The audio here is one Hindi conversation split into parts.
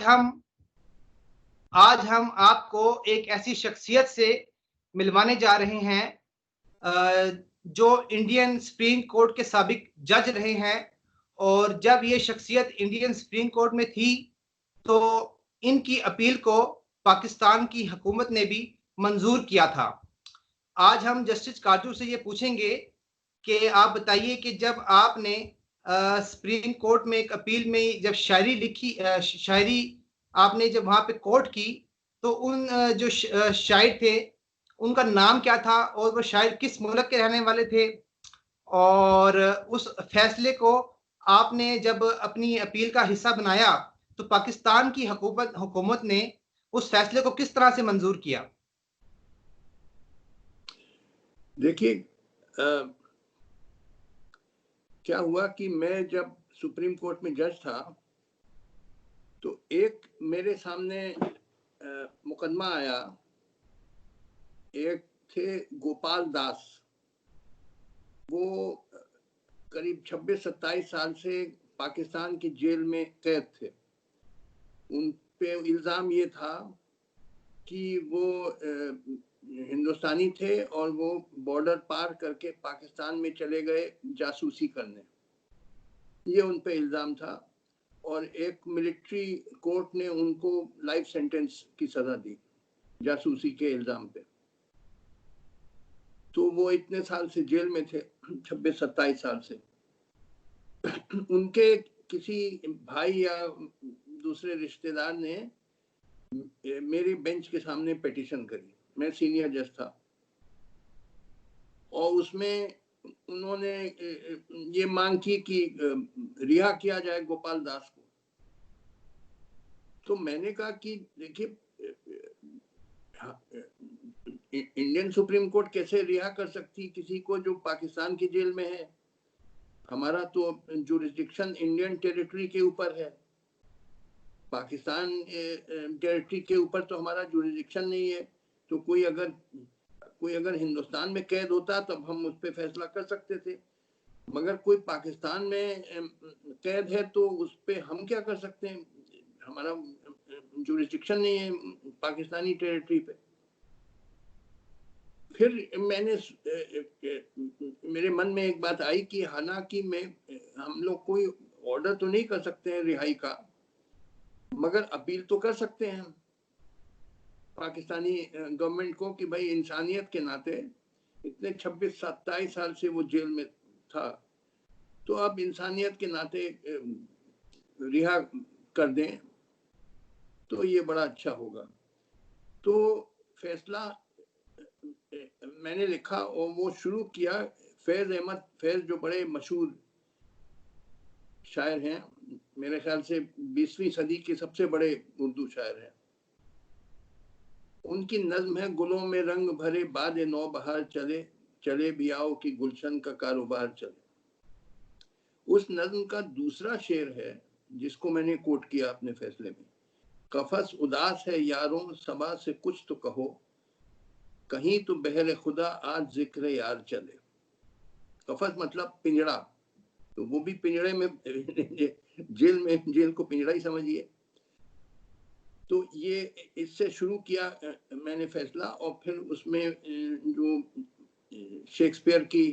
हम आज हम आपको एक ऐसी शख्सियत से मिलवाने जा रहे हैं जो इंडियन सुप्रीम कोर्ट के साबिक जज रहे हैं और जब ये शख्सियत इंडियन सुप्रीम कोर्ट में थी तो इनकी अपील को पाकिस्तान की हुकूमत ने भी मंजूर किया था। आज हम जस्टिस काजू से ये पूछेंगे कि आप बताइए कि जब आपने सुप्रीम कोर्ट में एक अपील में जब शायरी लिखी, शायरी आपने जब वहाँ पे कोर्ट की, तो उन जो शायर थे उनका नाम क्या था और वो शायर किस मुल्क के रहने वाले थे? और उस फैसले को आपने जब अपनी अपील का हिस्सा बनाया तो पाकिस्तान की हुकूमत ने उस फैसले को किस तरह से मंजूर किया? देखिए, क्या हुआ कि मैं जब सुप्रीम कोर्ट में जज था तो एक मेरे सामने मुकदमा आया। एक थे गोपाल दास, वो करीब 26-27 साल से पाकिस्तान की जेल में कैद थे। उन पे इल्ज़ाम ये था कि वो हिंदुस्तानी थे और वो बॉर्डर पार करके पाकिस्तान में चले गए जासूसी करने, ये उन पे इल्ज़ाम था। और एक मिलिट्री कोर्ट ने उनको लाइफ सेंटेंस की सज़ा दी जासूसी के इल्ज़ाम पे। तो वो इतने साल से जेल में थे, 26-27 साल से। उनके किसी भाई या दूसरे रिश्तेदार ने मेरी बेंच के सामने पिटीशन करी। मैं सीनियर जज था और उसमें उन्होंने ये मांग की कि रिहा किया जाए गोपाल दास को। तो मैंने कहा कि देखिए, इंडियन सुप्रीम कोर्ट कैसे रिहा कर सकती किसी को जो पाकिस्तान की जेल में है? हमारा तो जुरिस्डिक्शन इंडियन टेरिटरी के ऊपर है, पाकिस्तान टेरिटरी के ऊपर तो हमारा जुरिस्डिक्शन नहीं है। तो कोई अगर हिंदुस्तान में कैद होता तब हम उस पर फैसला कर सकते थे, मगर कोई पाकिस्तान में कैद है तो उस पर हम क्या कर सकते हैं? हमारा जुरिस्डिक्शन नहीं है पाकिस्तानी टेरिटरी पे। फिर मेरे मन में एक बात आई कि हालांकि हम लोग कोई ऑर्डर तो नहीं कर सकते हैं रिहाई का, मगर अपील तो कर सकते हैं पाकिस्तानी गवर्नमेंट को कि भाई इंसानियत के नाते इतने 26-27 साल से वो जेल में था, तो अब इंसानियत के नाते रिहा कर दें तो ये बड़ा अच्छा होगा। तो फैसला मैंने लिखा और वो शुरू किया। फैज अहमद फैज जो बड़े मशहूर शायर हैं, मेरे ख्याल से 20वीं सदी के सबसे बड़े उर्दू शायर हैं, उनकी नज्म है गुलों में रंग भरे बाद नौ बहार चले, चले भी आओ कि गुलशन का कारोबार चले। उस नज्म का दूसरा शेर है जिसको मैंने कोट किया अपने फैसले में। कफस उदास है यारों सबा से कुछ तो कहो, कहीं तो बहरे खुदा आज जिक्र यार चले। कफस मतलब पिंजड़ा, तो वो भी पिंजड़े में जेल को पिंजड़ा ही समझिए। तो ये इससे शुरू किया मैंने फैसला, और फिर उसमें जो शेक्सपियर की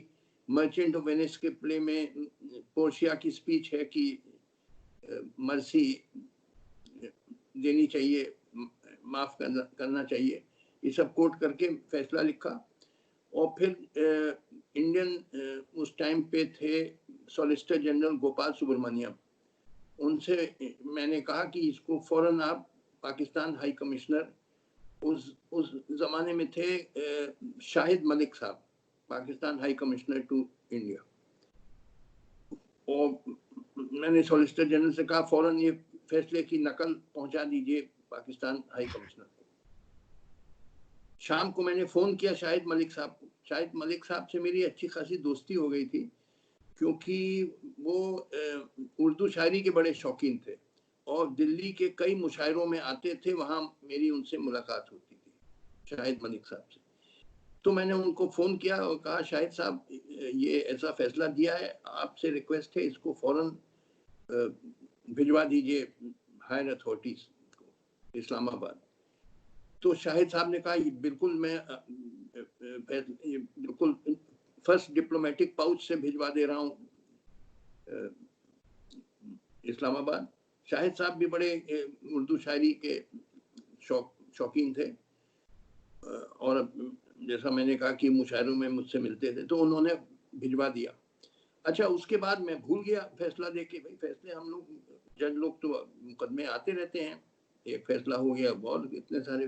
मर्चेंट ऑफ वेनिस के प्ले में पोर्शिया की स्पीच है कि मर्सी देनी चाहिए, माफ करना चाहिए, ये सब कोट करके फैसला लिखा। और फिर इंडियन उस टाइम पे थे सॉलिसिटर जनरल गोपाल सुब्रमण्यम, उनसे मैंने कहा कि इसको फौरन आप पाकिस्तान हाई कमिश्नर, उस जमाने में थे शाहिद मलिक साहब, Pakistan high commissioner to India, और मैंने सॉलिसिटर जनरल से कहा फौरन ये फैसले की नकल पहुंचा दीजिए पाकिस्तान हाई कमिश्नर को। शाम को मैंने फोन किया शाहिद मलिक साहब को। शाहिद मलिक साहब से मेरी अच्छी खासी दोस्ती हो गई थी, क्योंकि वो उर्दू शायरी के बड़े शौकीन थे और दिल्ली के कई मुशायरों में आते थे, वहाँ मेरी उनसे मुलाकात होती थी शाहिद मलिक साहब से। तो मैंने उनको फ़ोन किया और कहा शाहिद साहब ये ऐसा फैसला दिया है, आपसे रिक्वेस्ट है इसको फ़ौरन भिजवा दीजिए हायर अथॉरिटीज़ इस्लामाबाद। तो शाहिद साहब ने कहा बिल्कुल मैं बिल्कुल फर्स्ट डिप्लोमेटिक पाउच से भिजवा दे रहा हूँ इस्लामाबाद। शाहिद साहब भी बड़े उर्दू शायरी के शौकीन थे और जैसा मैंने कहा कि मुशायरों में मुझसे मिलते थे, तो उन्होंने भिजवा दिया। अच्छा, उसके बाद मैं भूल गया फैसला दे के। भाई फैसले हम लोग जज लोग तो मुकदमे आते रहते हैं, एक फैसला हो गया और इतने सारे।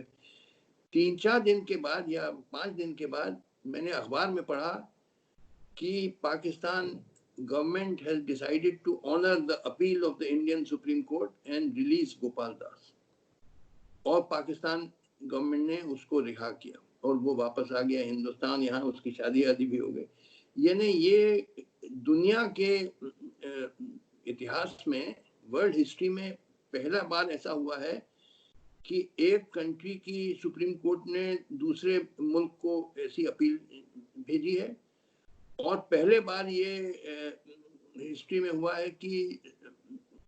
3-4 दिन के बाद या 5 दिन के बाद मैंने अखबार में पढ़ा कि Pakistan government has decided to honour the appeal of the Indian Supreme Court and release Gopal Das. और पाकिस्तान गवर्नमेंट ने उसको रिहा किया और वो वापस आ गया हिंदुस्तान। यहाँ उसकी शादी आदि भी हो गई। यानी ये दुनिया के इतिहास में, वर्ल्ड हिस्ट्री में पहला बार ऐसा हुआ है कि एक कंट्री की सुप्रीम कोर्ट ने दूसरे मुल्क को ऐसी अपील भेजी है। और पहले बार ये हिस्ट्री में हुआ है कि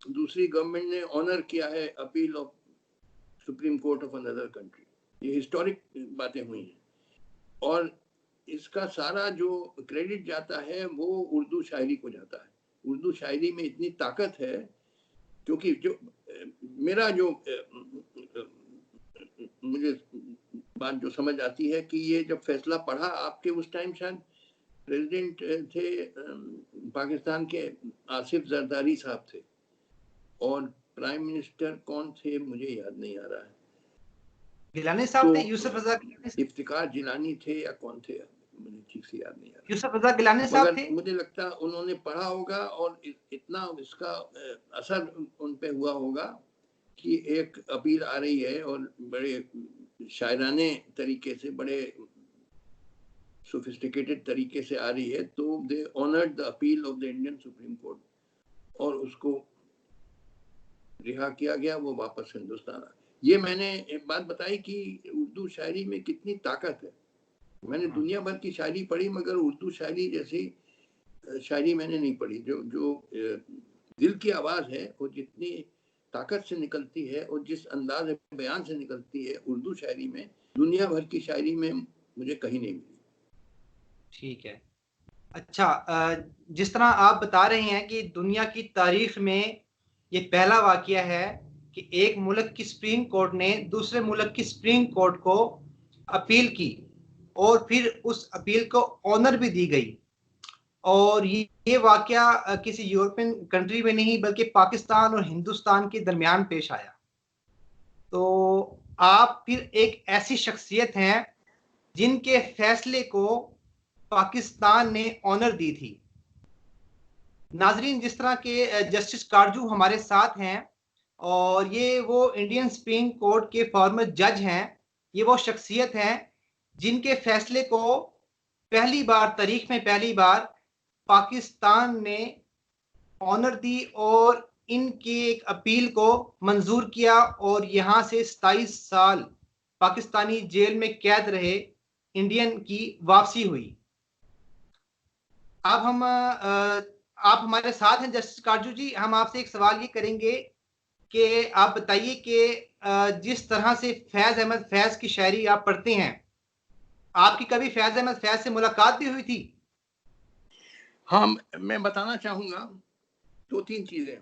दूसरी गवर्नमेंट ने ऑनर किया है appeal of supreme court of another country. ये हिस्टोरिक बातें हुई हैं और इसका सारा जो क्रेडिट जाता है वो उर्दू शायरी को जाता है। उर्दू शायरी में इतनी ताकत है, क्योंकि जो मेरा जो मुझे बात जो समझ आती है कि ये जब फैसला पढ़ा, आपके उस टाइम शायद प्रेसिडेंट थे पाकिस्तान के आसिफ जरदारी साहब थे और प्राइम मिनिस्टर कौन थे मुझे याद नहीं आ रहा है। गिलानी साहब तो थे, यूसुफ रजा इफ्तिकार जिलानी थे या कौन थे, मुझे ठीक से याद नहीं आ रहा। यूसुफ रजा गिलानी साहब थे। मुझे लगता उन्होंने पढ़ा होगा और इतना इसका असर उन पे हुआ होगा कि एक अपील आ रही है और बड़े शायराने तरीके से, बड़े सोफिस्टिकेटेड तरीके से आ रही है, तो they honoured the appeal of the Indian Supreme Court और उसको रिहा किया गया। वो वापस हिंदुस्तान आ। ये मैंने एक बात बताई कि उर्दू शायरी में कितनी ताकत है। मैंने दुनिया भर की शायरी पढ़ी मगर उर्दू शायरी जैसी शायरी मैंने नहीं पढ़ी। जो दिल की आवाज है वो जितनी ताकत से निकलती है और जिस अंदाज बयान से निकलती है उर्दू शायरी में, दुनिया भर की शायरी में मुझे कहीं नहीं मिली। ठीक है। अच्छा, जिस तरह आप बता रहे हैं कि दुनिया की तारीख में ये पहला वाकया है कि एक मुल्क की सुप्रीम कोर्ट ने दूसरे मुल्क की सुप्रीम कोर्ट को अपील की और फिर उस अपील को ऑनर भी दी गई, और ये वाकया किसी यूरोपियन कंट्री में नहीं बल्कि पाकिस्तान और हिंदुस्तान के दरमियान पेश आया। तो आप फिर एक ऐसी शख्सियत हैं जिनके फैसले को पाकिस्तान ने ऑनर दी थी। नाजरीन, जिस तरह के जस्टिस कारजू हमारे साथ हैं और ये वो इंडियन सुप्रीम कोर्ट के फॉर्मर जज हैं, ये वो शख्सियत हैं जिनके फैसले को पहली बार, तारीख में पहली बार पाकिस्तान ने ऑनर दी और इनकी एक अपील को मंजूर किया और यहां से 27 साल पाकिस्तानी जेल में कैद रहे इंडियन की वापसी हुई। अब हम आप हमारे साथ हैं जस्टिस कारजू जी। हम आपसे एक सवाल ये करेंगे कि आप बताइए कि जिस तरह से फैज अहमद फैज की शायरी आप पढ़ते हैं, आपकी कभी फैज अहमद फैज से मुलाकात भी हुई थी? हाँ, मैं बताना चाहूंगा 2-3 चीजें।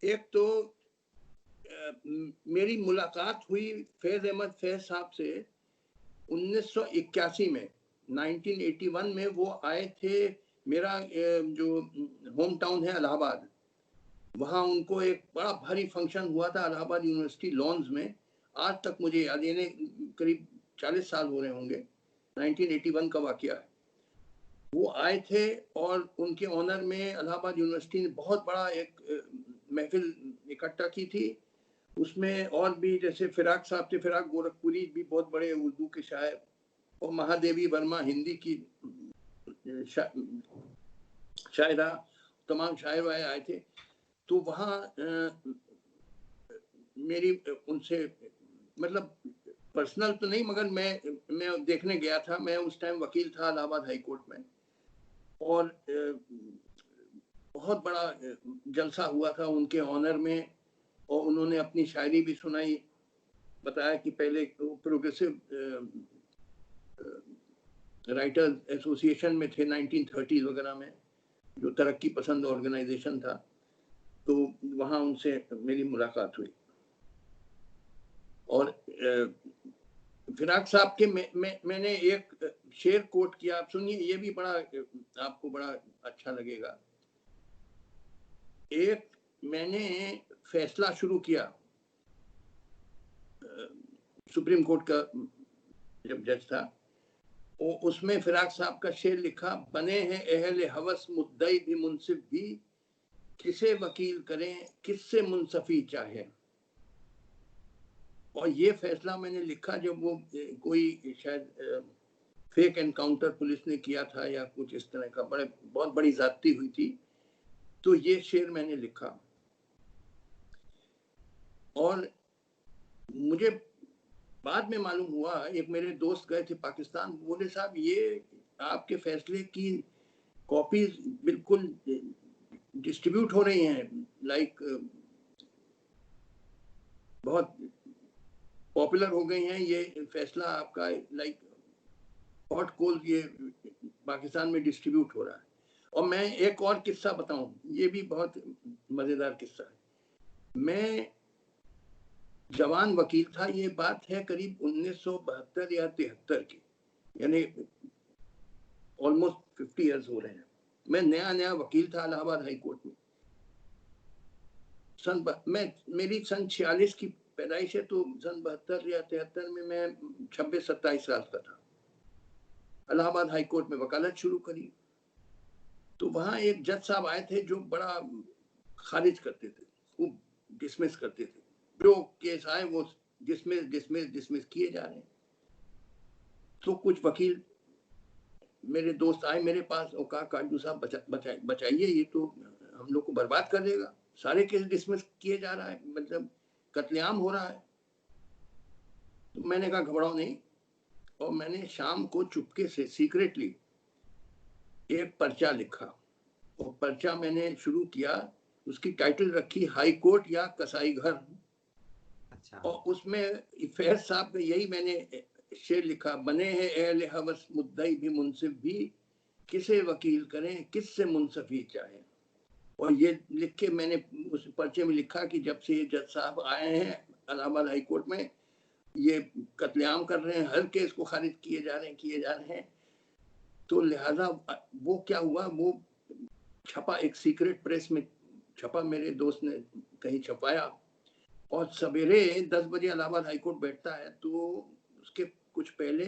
एक तो मेरी मुलाकात हुई फैज अहमद फैज साहब से 1981 में। 1981 में वो आए थे। मेरा जो होम टाउन है इलाहाबाद, वहाँ उनको एक बड़ा भारी फंक्शन हुआ था इलाहाबाद यूनिवर्सिटी लॉन्स में। आज तक मुझे याद, यानी करीब 40 साल हो रहे होंगे। 1981 का वाकया है। वो आए थे और उनके ऑनर में इलाहाबाद यूनिवर्सिटी ने बहुत बड़ा एक महफिल इकट्ठा की थी। उसमें और भी जैसे फिराक साहब थे, फिराक गोरखपुरी भी बहुत बड़े उर्दू के शायर, और महादेवी वर्मा हिंदी की शायरा, तमाम शायर वायर आए थे। तो वहाँ मेरी उनसे मतलब पर्सनल तो नहीं मगर मैं देखने गया था। मैं उस टाइम वकील था इलाहाबाद हाई कोर्ट में और बहुत बड़ा जलसा हुआ था उनके ऑनर में। और और उन्होंने अपनी शायरी भी सुनाई, बताया कि पहले प्रोग्रेसिव राइटर्स एसोसिएशन में थे 1930 वगैरह में, जो तरक्की पसंद ऑर्गेनाइजेशन था, तो वहां उनसे मेरी मुलाकात हुई। और फिराक साहब के मैंने एक शेर कोट किया, आप सुनिए, ये भी बड़ा आपको बड़ा अच्छा लगेगा। एक मैंने फैसला शुरू किया सुप्रीम कोर्ट का, जब जज था, उसमें फिराक साहब का शेर लिखा, बने हैं अहले हवस मुद्दई भी मुनसिफ भी, किसे वकील करें किससे मुंसफी चाहे। और ये फैसला मैंने लिखा जब वो कोई शायद फेक एनकाउंटर पुलिस ने किया था या कुछ इस तरह का, बहुत बड़ी ज्यादती हुई थी, तो ये शेर मैंने लिखा। और मुझे बाद में मालूम हुआ, एक मेरे दोस्त गए थे पाकिस्तान, बोले साहब ये आपके फैसले की कॉपीज बिल्कुल डिस्ट्रीब्यूट हो रही हैं, लाइक बहुत पॉपुलर हो गई हैं, ये फैसला आपका लाइक हॉट कोल ये पाकिस्तान में डिस्ट्रीब्यूट हो रहा है। और मैं एक और किस्सा बताऊं, ये भी बहुत मजेदार किस्सा है। मैं जवान वकील था, ये बात है करीब 1972 या 73 की, यानी ऑलमोस्ट 50 इयर्स हो रहे हैं। मैं नया वकील था इलाहाबाद हाई कोर्ट में। मेरी सन 46 की पैदाइश है, तो सन 72 या 73 में मैं 26-27 साल का था। इलाहाबाद हाई कोर्ट में वकालत शुरू करी, तो वहां एक जज साहब आए थे जो बड़ा खारिज करते थे, खूब डिसमिस करते थे, जो केस आए वो डिसमिस किए जा रहे हैं। तो कुछ वकील मेरे दोस्त आए मेरे पास और कहा, काटजू साहब बचाइए, ये तो हम लोग को बर्बाद कर देगा, सारे केस डिसमिस किए जा रहा है, मतलब कत्लेआम हो रहा है। तो मैंने कहा घबराओ नहीं, और मैंने शाम को चुपके से सीक्रेटली एक पर्चा लिखा, और पर्चा मैंने शुरू किया, उसकी टाइटल रखी हाई कोर्ट या कसाई घर। अच्छा। और उसमें फैज साहब का यही मैंने शेर लिखा, बने हैं अहले हवस मुद्दई भी मुनसिफ भी, किसे वकील करें किससे मुंसफी चाहे। और ये लिख के मैंने उस पर्चे में लिखा कि जब से ये जज साहब आए हैं इलाहाबाद हाई कोर्ट में, ये कत्लेआम कर रहे हैं, हर केस को खारिज किए जा रहे हैं। तो लिहाजा वो क्या हुआ, वो छपा, एक सीक्रेट प्रेस में छपा, मेरे दोस्त ने कहीं छपाया, और सवेरे 10 बजे इलाहाबाद हाई कोर्ट बैठता है, तो उसके कुछ पहले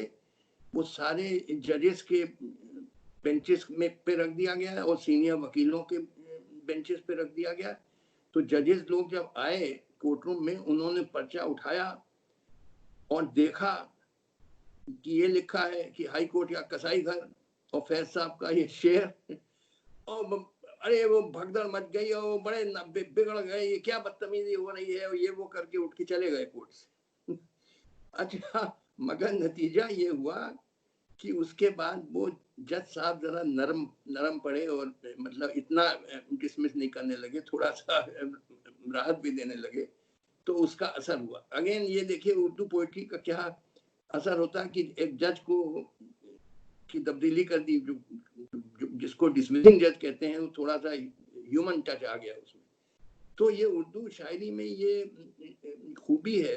वो सारे जजेस के बेंचेस में पे रख दिया गया है और सीनियर वकीलों के बेंचेस पे रख दिया गया। तो जजेस लोग जब आए कोर्टरूम में, उन्होंने पर्चा उठाया और देखा कि ये लिखा है कि हाई कोर्ट या कसाई घर, और फैज साहब का ये शेर, और अरे वो भगदड़ मच गई और बड़े बिगड़ गए, ये क्या बदतमीजी हो रही है, और ये वो करके उठ के चले गए कोर्ट से। अच्छा, मगर नतीजा ये हुआ कि उसके बाद वो जज साहब जरा नरम पड़े, और मतलब इतना डिसमिस नहीं करने लगे, थोड़ा सा राहत भी देने लगे, तो उसका असर हुआ। अगेन ये देखिए उर्दू पोइट्री का क्या असर होता है कि एक जज को की तब्दीली कर दी, जिसको डिसमिसिंग जज कहते हैं, वो थोड़ा सा ह्यूमन टच आ गया उसमें। तो ये उर्दू शायरी में ये खूबी है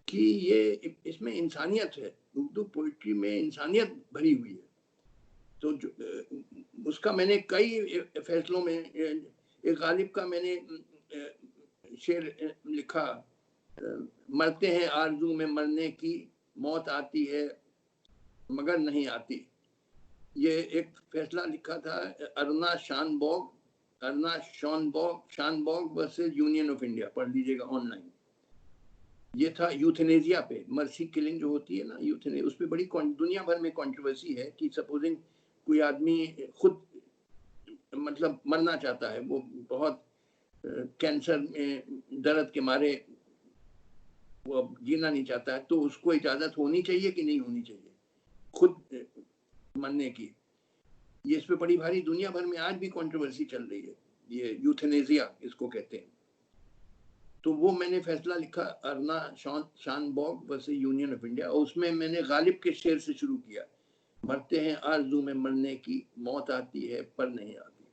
कि ये इसमें इंसानियत है, उर्दू पोइट्री में इंसानियत भरी हुई है। तो उसका मैंने कई फैसलों में, एक गालिब का मैंने शेर लिखा, मरते हैं आरजू में मरने की, मौत आती है मगर नहीं आती। ये एक फैसला लिखा था अरना शानबॉग वर्सेस यूनियन ऑफ इंडिया, पढ़ लीजिएगा ऑनलाइन। ये था यूथनेजिया पे, मर्सी किलिंग जो होती है ना, यूथनेजिया, उस पर बड़ी दुनिया भर में कंट्रोवर्सी है कि सपोजिंग कोई आदमी खुद मतलब मरना चाहता है, वो बहुत कैंसर में दर्द के मारे वो अब जीना नहीं चाहता है, तो उसको इजाजत होनी चाहिए कि नहीं होनी चाहिए खुद मरने की। ये इस पे बड़ी भारी दुनिया भर में आज भी कंट्रोवर्सी चल रही है, ये यूथनेजिया इसको कहते हैं। तो वो मैंने फैसला लिखा अरना शानबॉग वर्सेस यूनियन ऑफ इंडिया, और उसमें मैंने गालिब के शेर से शुरू किया, मरते हैं आरज़ू में मरने की, मौत आती है पर नहीं आती।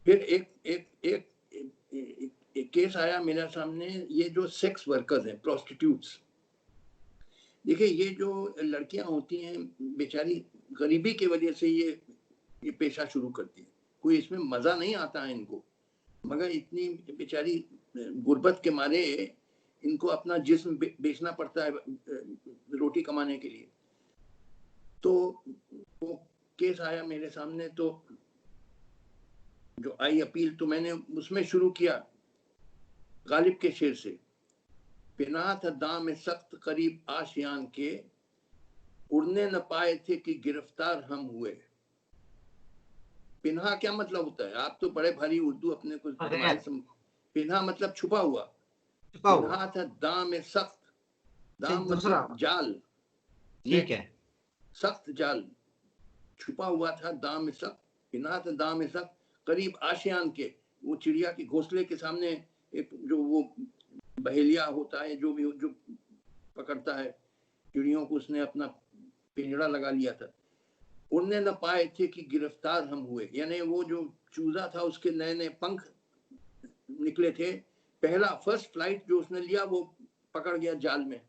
फिर एक एक एक, एक, एक, एक केस आया मेरे सामने, ये जो सेक्स वर्कर्स हैं, प्रोस्टिट्यूट्स। देखिए ये जो लड़कियां होती हैं बेचारी, गरीबी की वजह से ये पेशा शुरू करती है, कोई इसमें मजा नहीं आता है इनको, मगर इतनी बेचारी गुर्बत के मारे इनको अपना जिस्म बेचना पड़ता है रोटी कमाने के लिए। तो वो केस आया मेरे सामने, तो जो आई अपील, तो मैंने उसमें शुरू किया गालिब के शेर से, पिनाह था दाम सख्त करीब आशियान के, उड़ने न पाए थे कि गिरफ्तार हम हुए। पिन्हा क्या मतलब होता है? आप तो बड़े भारी उर्दू अपने को पिन्हा मतलब छुपा हुआ। पिन्हा था दाम सख्त, दाम मतलब जाल, ठीक है, सख्त जाल, छुपा हुआ था दाम सख्त, पिन्हा था दाम सख्त करीब आशियान के, वो चिड़िया के घोंसले के सामने एक जो वो बहेलिया होता है जो भी जो पकड़ता है चिड़ियों को, उसने अपना पिंजड़ा लगा लिया था। उड़ने न पाए थे कि गिरफ्तार हम हुए, यानी वो जो चूजा था उसके नए नए पंख निकले थे, पहला फर्स्ट फ्लाइट जो उसने लिया वो पकड़ गया जाल में।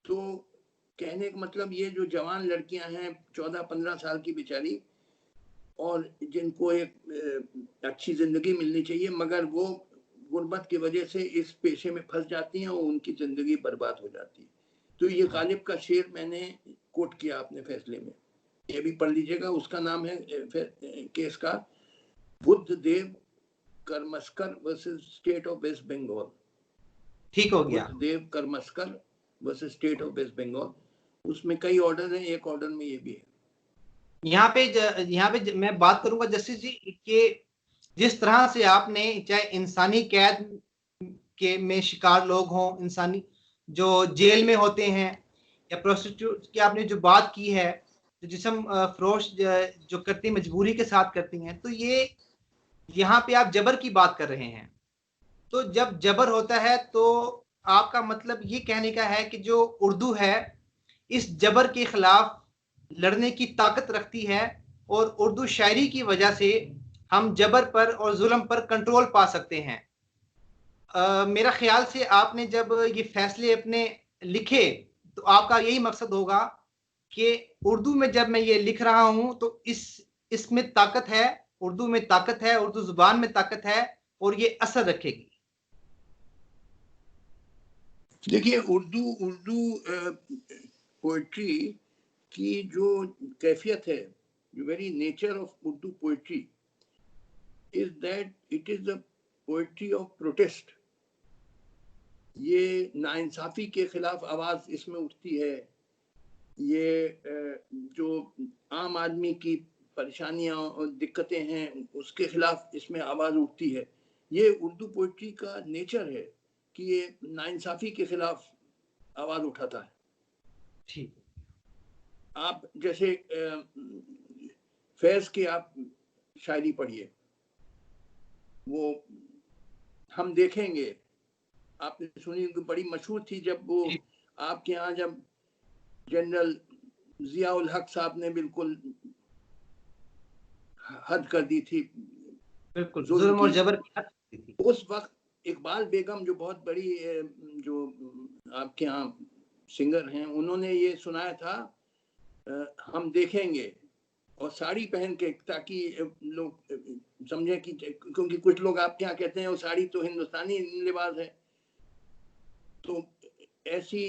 तो कहने का मतलब ये जो जवान लड़कियां हैं 14-15 साल की बेचारी, और जिनको एक अच्छी जिंदगी मिलनी चाहिए, मगर वो गुर्बत की वजह से इस पेशे में फंस जाती हैं और उनकी जिंदगी बर्बाद हो जाती है। तो ये गालिब का शेर मैंने कोट किया अपने फैसले में, ये भी पढ़ लीजिएगा। उसका नाम है केस का Buddhadeb Karmaskar versus state of West Bengal. ठीक हो गया, Buddhadeb Karmaskar versus state of West Bengal. उसमें कई ऑर्डर हैं, एक ऑर्डर में ये भी है। यहाँ पे मैं बात करूंगा जस्टिस जी कि जिस तरह से आपने, चाहे इंसानी कैद के में शिकार लोग हों, इंसानी जो जेल में होते हैं, या प्रोस्टिट्यूट की आपने जो बात की है, जो जिस्म फरोश जो करती मजबूरी के साथ करती हैं, तो ये यहाँ पे आप जबर की बात कर रहे हैं। तो जब जबर होता है तो आपका मतलब ये कहने का है कि जो उर्दू है इस जबर के खिलाफ लड़ने की ताकत रखती है, और उर्दू शायरी की वजह से हम जबर पर और जुल्म पर कंट्रोल पा सकते हैं। मेरा ख्याल से आपने जब ये फैसले अपने लिखे तो आपका यही मकसद होगा कि उर्दू में जब मैं ये लिख रहा हूं तो इसमें ताकत है, उर्दू में ताकत है, उर्दू जुबान में ताकत है, और ये असर रखेगी। देखिए उर्दू पोएट्री की जो कैफियत है, the very nature of Urdu poetry is that it is a poetry of protest. ये नाइंसाफी के खिलाफ आवाज इसमें उठती है, ये जो आम आदमी की परेशानियां और दिक्कतें हैं उसके खिलाफ इसमें आवाज उठती है। ये उर्दू पोइट्री का नेचर है कि ये नाइंसाफी के खिलाफ आवाज उठाता है। ठीक, आप जैसे फैज की आप शायरी पढ़िए, वो हम देखेंगे, आपने सुनी, बड़ी मशहूर थी जब वो आपके यहाँ जब जनरल जियाउल हक साहब ने बिल्कुल हद कर दी थी, बिल्कुल जुल्म और जबर की हद कर दी थी। उस वक्त इकबाल बेगम जो बहुत बड़ी जो आपके यहाँ सिंगर हैं, उन्होंने ये सुनाया था हम देखेंगे, और साड़ी पहन के, ताकि लोग समझे कि, क्योंकि कुछ लोग आपके यहाँ कहते हैं वो साड़ी तो हिंदुस्तानी लिबास है। तो ऐसी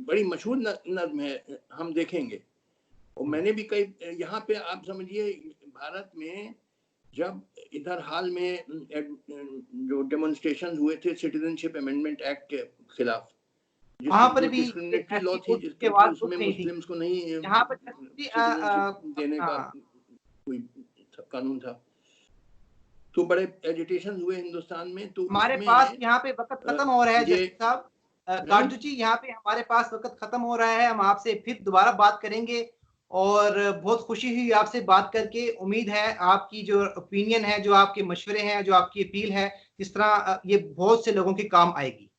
बड़ी मशहूर नज्म है हम देखेंगे। और मैंने भी कई यहाँ पे, आप समझिए भारत में जब इधर हाल में जो डेमोन्स्ट्रेशन हुए थे सिटीजनशिप अमेंडमेंट एक्ट के खिलाफ, वहां पर भी डिस्क्रिमिनेटरी लॉ थी, उसके बाद उसमें मुस्लिम्स को नहीं यहाँ पर सिटीजनशिप देने का कोई कानून था, तो बड़े एजिटेशन हुए हिंदुस्तान में। तो हमारे पास यहाँ पे वक्त खत्म हो रहा है जस्टिस साहब, काटू जी यहाँ पे हमारे पास वक्त खत्म हो रहा है। हम आपसे फिर दोबारा बात करेंगे और बहुत खुशी हुई आपसे बात करके। उम्मीद है आपकी जो ओपिनियन है, जो आपके मशवरे हैं, जो आपकी अपील है, इस तरह ये बहुत से लोगों के काम आएगी।